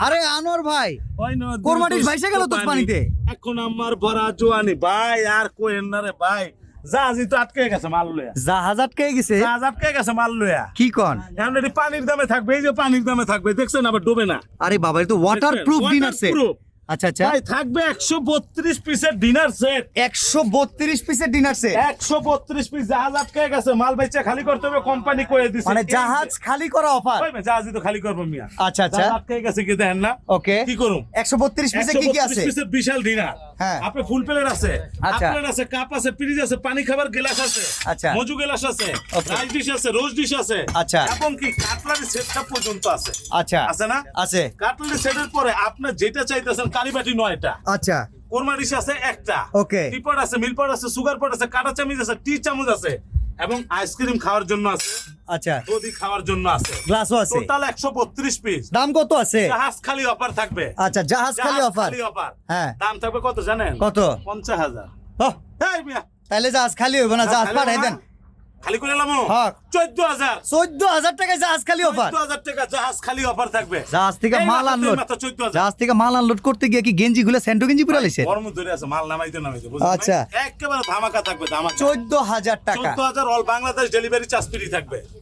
আরে আনোয়ার ভাই, কোরবানির ভাইসে গেল তো পানিতে। এখন আমার ভরা জোয়ানি ভাই, আর কোয়েন না রে ভাই, জাহাজই তো আটকে গেছে মাল লয়া, জাহাজ আটকে গেছে। জাহাজ আটকে গেছে মাল লয়া। কি কন? এখন এটি পানির দামে থাকবে, এই যে পানির দামে থাকবে, দেখছেন আবার ডুবে না। আরে বাবা, এটা তো ওয়াটার প্রুফ ডিনার সেট। আচ্ছা আচ্ছা, ভাই থাকবে 132 পিসের ডিনার সেট। 132 পিসের ডিনার সেট। 132 পিস। জাহাজ আটকে গেছে, মাল বেচে খালি করতে হবে, কোম্পানি কয়ে দিছে। মানে জাহাজ খালি করা অফার। ওই জাহাজই তো খালি করবো মিয়া। আচ্ছা আচ্ছা, জাহাজ আটকে গেছে কি দেখেন না? ওকে, কি করুম? 132 পিসে কি কি আছে? 132 পিসের বিশাল ডিনার। হ্যাঁ, আপনি ফুল প্লেট আছে, আচ্ছা, প্লেট আছে, কাপ আছে, ফ্রিজ আছে, পানি খাবার গ্লাস আছে, আচ্ছা, মজু গ্লাস আছে, ওকে, রাইস ডিশ আছে, রোজ ডিশ আছে, আচ্ছা, এবং কি কাটলারি সেটটা পর্যন্ত আছে। আচ্ছা, আছে না? আছে। কাটলারি সেটের পরে আপনি যেটা চাইতেছেন, কালীবাটি 9টা, আচ্ছা, কোরমা ডিশ আছে একটা, ওকে, টিপট আছে, মিলপট আছে, সুগার পট আছে, কাঁটা চামচ আছে, টি চামচ আছে, এবং আইসক্রিম খাওয়ার জন্য আছে, আচ্ছা, দধি খাওয়ার জন্য আছে, গ্লাসও আছে। Total 132 piece. দাম কত আছে? জাহাজ খালি অফার থাকবে। আচ্ছা, জাহাজ খালি অফার। হ্যাঁ, দাম থাকবে কত জানেন? কত? 50,000। ওহ, এই মিয়া, তাহলে জাহাজ খালি হইব না, জাহাজ খালি পাঠাই হবে দেন। না? খালি করে এলাম। হ্যাঁ, 14,000। 14,000 টাকায় জাহাজ খালি অফার। 14,000 টাকা জাহাজ খালি অফার থাকবে। জাহাজ থেকে এই মাল মাত্র আনলোড, 14,000। জাহাজ থেকে মাল আনলোড করতে গিয়ে কি গেঞ্জি গুলো সেন্টো গেঞ্জি পুরা লাইছে? গরম ধরে আছে, মাল নামাইতে বুঝছেন? আচ্ছা, একেবারে ধামাকা থাকবে, ধামাকা। 14,000 টাকা। 14,000 all Bangladesh delivery charge free থাকবে।